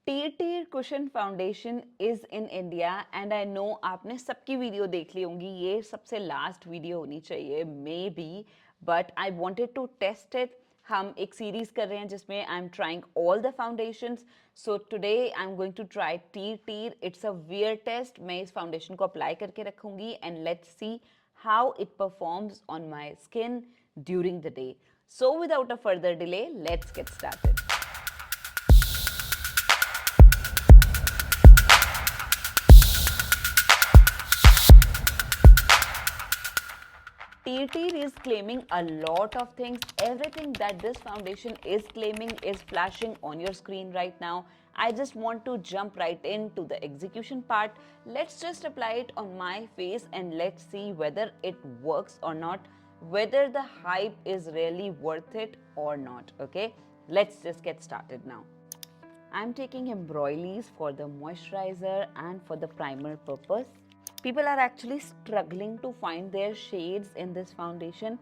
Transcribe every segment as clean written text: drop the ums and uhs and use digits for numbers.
T cushion foundation is in India and I know आपने सबकी video देख ली होंगी. ये सबसे लास्ट वीडियो होनी चाहिए may be, but I wanted to test it. हम एक सीरीज कर रहे हैं जिसमें I am trying all the foundations. So today I am going to try tear. It's a wear test. मैं इस फाउंडेशन को अप्लाई करके रखूंगी and let's see how it performs on my skin during the day. So without a further delay, let's get started. Tear is claiming a lot of things. Everything that this foundation is claiming is flashing on your screen right now. I just want to jump right into the execution part. Let's just apply it on my face and let's see whether it works or not, whether the hype is really worth it or not. Okay, let's just get started now. I'm taking embroilies for the moisturizer and for the primer purpose. People are actually struggling to find their shades in this foundation.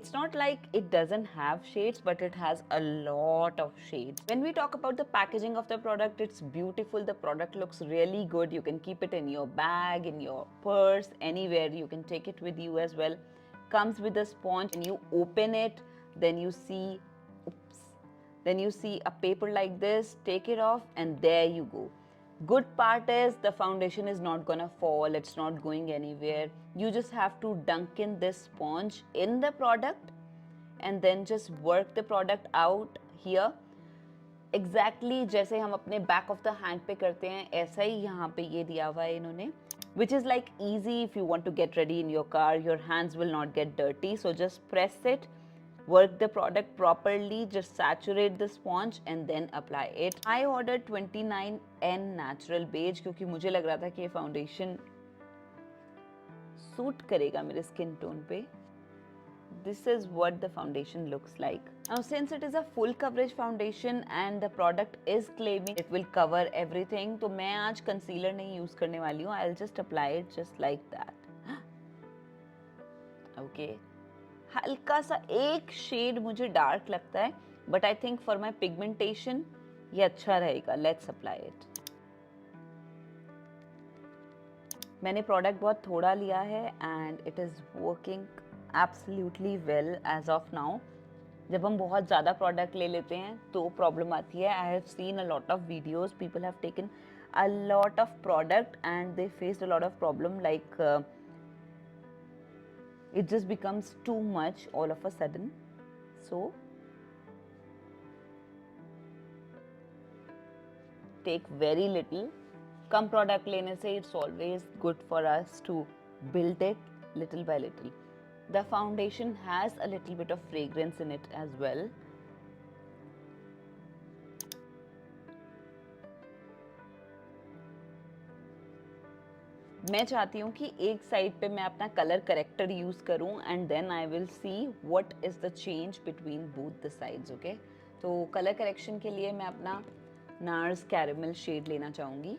It's not like it doesn't have shades, but it has a lot of shades. When we talk about the packaging of the product, it's beautiful. The product looks really good. You can keep it in your bag, in your purse, anywhere. You can take it with you as well. Comes with a sponge and you open it, then you see, then you see a paper like this, take it off and there you go. Good part is the foundation is not gonna fall, it's not going anywhere. You just have to dunk in this sponge in the product and then just work the product out here. Exactly जैसे हम अपने back of the hand पे करते हैं, ऐसा ही यहाँ पे ये दिया हुआ है इन्होंने, which is like easy if you want to get ready in your car. Your hands will not get dirty, so just press it. Work the product properly, just saturate the sponge and then apply it. I ordered 29N Natural Beige क्योंकि मुझे लग रहा था कि ये foundation suit करेगा मेरे skin tone पे. This is what the foundation looks like. Now since it is a full coverage foundation and the product is claiming it will cover everything, तो मैं आज concealer नहीं use करने वाली हूँ. I'll just apply it just like that. Okay. हल्का सा एक शेड मुझे डार्क लगता है, but I think for my pigmentation ये अच्छा रहेगा. Let's apply it. मैंने प्रोडक्ट बहुत थोड़ा लिया है and it is working absolutely well as of now. जब हम बहुत ज़्यादा प्रोडक्ट ले लेते हैं तो प्रॉब्लम आती है. I have seen a lot of videos, people have taken a lot of product and they faced a lot of problem like it just becomes too much all of a sudden. So take very little. Come product लेने से it's always good for us to build it little by little. The foundation has a little bit of fragrance in it as well. मैं चाहती हूँ कि एक side पे मैं अपना कलर करेक्टर यूज़ करूँ and then I will see what is the change between both the sides. Okay, तो कलर करेक्शन के लिए मैं अपना नार्स कैरेमल शेड लेना चाहूँगी.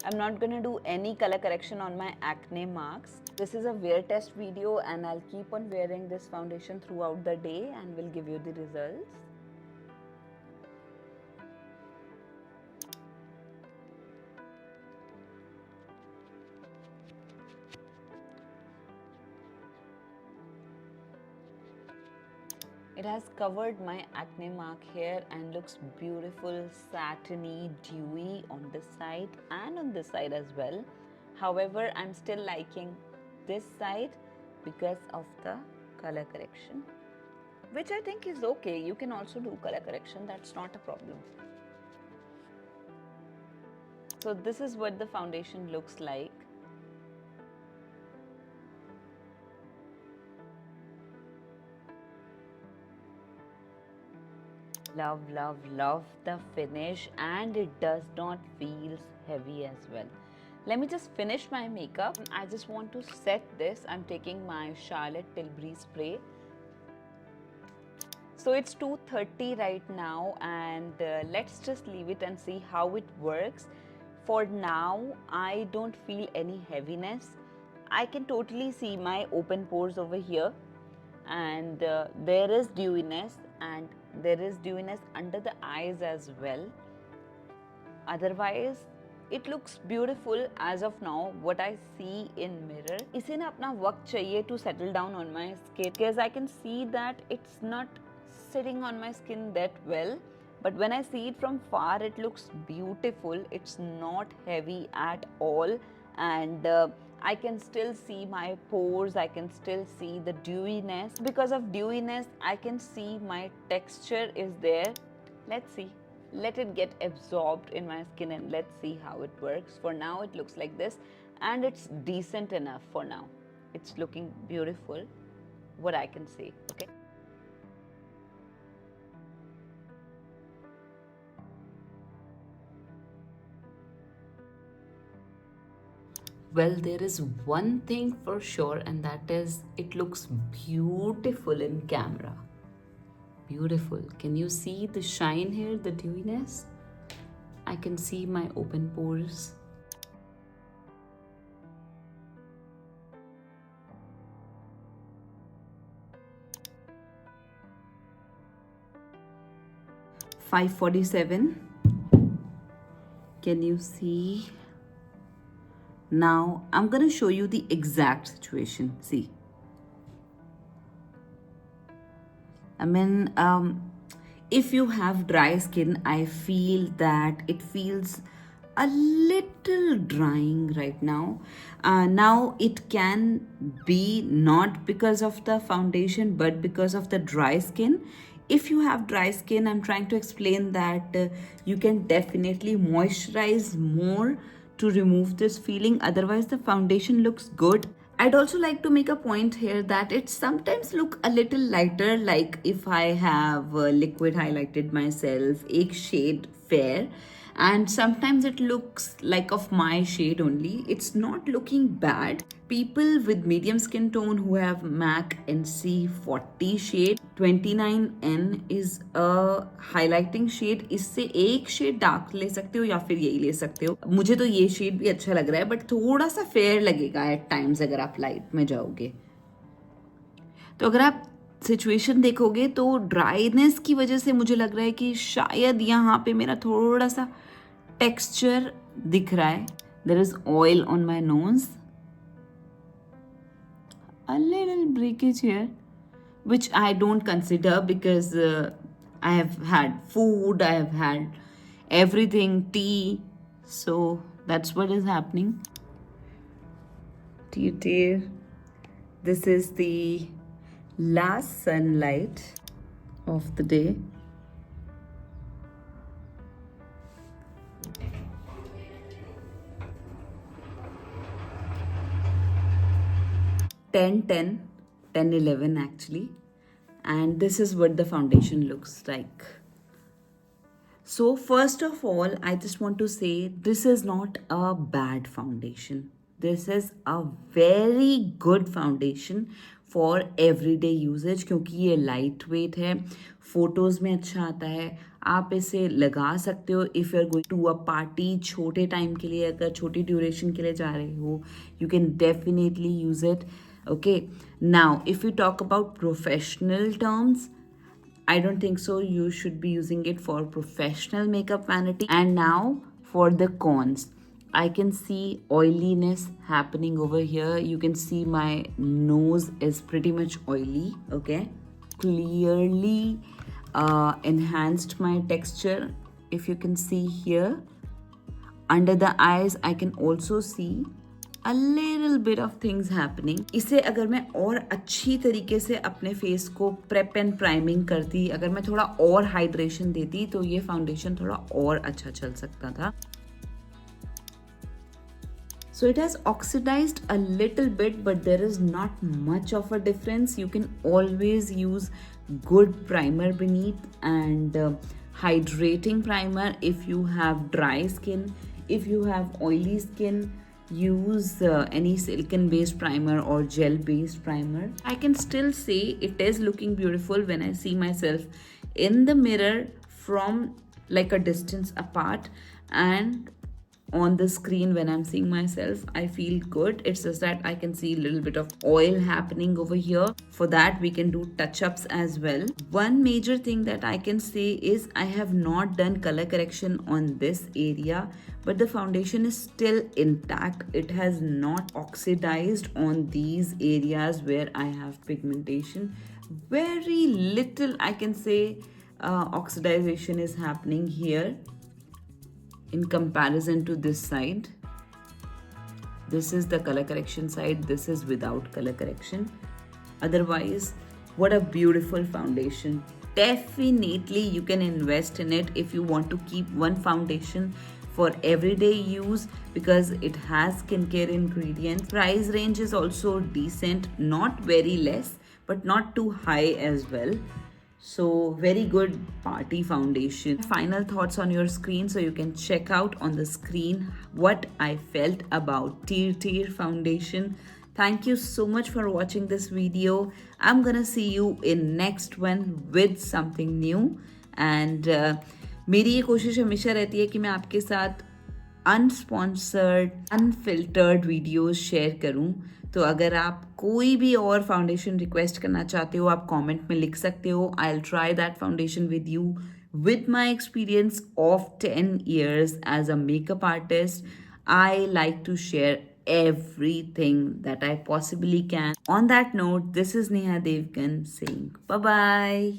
I'm not gonna do any color correction on my acne marks. This is a wear test video and I'll keep on wearing this foundation throughout the day and will give you the results. It has covered my acne mark here and looks beautiful, satiny, dewy on this side and on this side as well. However, I'm still liking this side because of the color correction, which I think is okay. You can also do color correction, that's not a problem. So this is what the foundation looks like. Love, love, love the finish and it does not feel heavy as well. Let me just finish my makeup. I just want to set this. I'm taking my Charlotte Tilbury spray. So it's 2:30 right now and let's just leave it and see how it works. For now, I don't feel any heaviness. I can totally see my open pores over here and there is dewiness, and there is dewiness under the eyes as well. Otherwise it looks beautiful as of now what I see in mirror. इसे ना अपना वक्त चाहिए to settle down on my skin, because I can see that it's not sitting on my skin that well, but when I see it from far it looks beautiful. It's not heavy at all, and I can still see my pores, I can still see the dewiness. Because of dewiness I can see my texture is there. Let's see, let it get absorbed in my skin and let's see how it works. For now it looks like this, and it's decent enough for now. It's looking beautiful, what I can say. Okay, well, there is one thing for sure, and that is it looks beautiful in camera. Beautiful. Can you see the shine here, the dewiness? I can see my open pores. $547. Can you see? Now I'm gonna show you the exact situation. See, I mean, if you have dry skin, I feel that it feels a little drying right now. Now it can be not because of the foundation, but because of the dry skin. If you have dry skin, I'm trying to explain that you can definitely moisturize more to remove this feeling. Otherwise the foundation looks good. I'd also like to make a point here that it sometimes look a little lighter, like if I have liquid highlighted myself, एक shade fair, and sometimes it looks like of my shade only. It's not looking bad. People with medium skin tone who have MAC NC40 shade, 29N is a highlighting shade. इससे एक shade dark ले सकते हो या फिर यही ले सकते हो. मुझे तो ये शेड भी अच्छा लग रहा है, बट थोड़ा सा फेयर लगेगा एट टाइम्स अगर आप लाइट में जाओगे. तो अगर आप सिचुएशन देखोगे तो ड्राइनेस की वजह से मुझे लग रहा है कि शायद यहाँ पे मेरा थोड़ा सा टेक्सचर दिख रहा है. There is oil on my nose, a little breakage here, which I don't consider because I have had food, I have had everything, tea, so that's what is happening. Dear, this is the last sunlight of the day. Ten 11 actually, and this is what the foundation looks like. So first of all, I just want to say this is not a bad foundation. This is a very good foundation for everyday usage, क्योंकि ये light weight है, photos में अच्छा आता है. आप इसे लगा सकते हो if you are going to a party, छोटे टाइम के लिए, अगर छोटी ड्यूरेशन के लिए जा रहे हो, you can definitely use it. Okay, now if you talk about professional terms, I don't think so you should be using it for professional makeup vanity. And now for the cons, I can see oiliness happening over here. You can see my nose is pretty much oily. Okay, clearly enhanced my texture. If you can see here under the eyes, I can also see a little bit of things happening. इसे अगर मैं और अच्छी तरीके से अपने face को prep and priming करती, अगर मैं थोड़ा और हाइड्रेशन देती, तो ये फाउंडेशन थोड़ा और अच्छा चल सकता था. So it has oxidized a little bit, but there is not much of a difference. You can always use good primer beneath and hydrating primer if you have dry skin. If you have oily skin, use any silicone based primer or gel based primer. I can still say it is looking beautiful when I see myself in the mirror from like a distance apart, and on the screen when I'm seeing myself. I feel good. It's just that I can see a little bit of oil happening over here. For that, we can do touch-ups as well. One major thing that I can say is I have not done color correction on this area, but the foundation is still intact. It has not oxidized on these areas where I have pigmentation. Very little, I can say, oxidization is happening here in comparison to this side. This is the color correction side, this is without color correction. Otherwise, what a beautiful foundation. Definitely you can invest in it if you want to keep one foundation for everyday use, because it has skincare ingredients. Price range is also decent, not very less but not too high as well. So very good party foundation. Final thoughts on your screen, so you can check out on the screen what I felt about Tear foundation. Thank you so much for watching this video. I'm gonna see you in next one with something new. And मेरी ये कोशिश हमेशा रहती है कि मैं आपके साथ अनस्पॉन्सर्ड अनफिल्टर्ड वीडियोस शेयर करूं. तो अगर आप कोई भी और फाउंडेशन रिक्वेस्ट करना चाहते हो, आप कमेंट में लिख सकते हो. I will try that foundation with you with my experience of 10 years as a makeup artist. I like to share everything that I possibly can. On that note, this is Neha Devgan saying bye bye.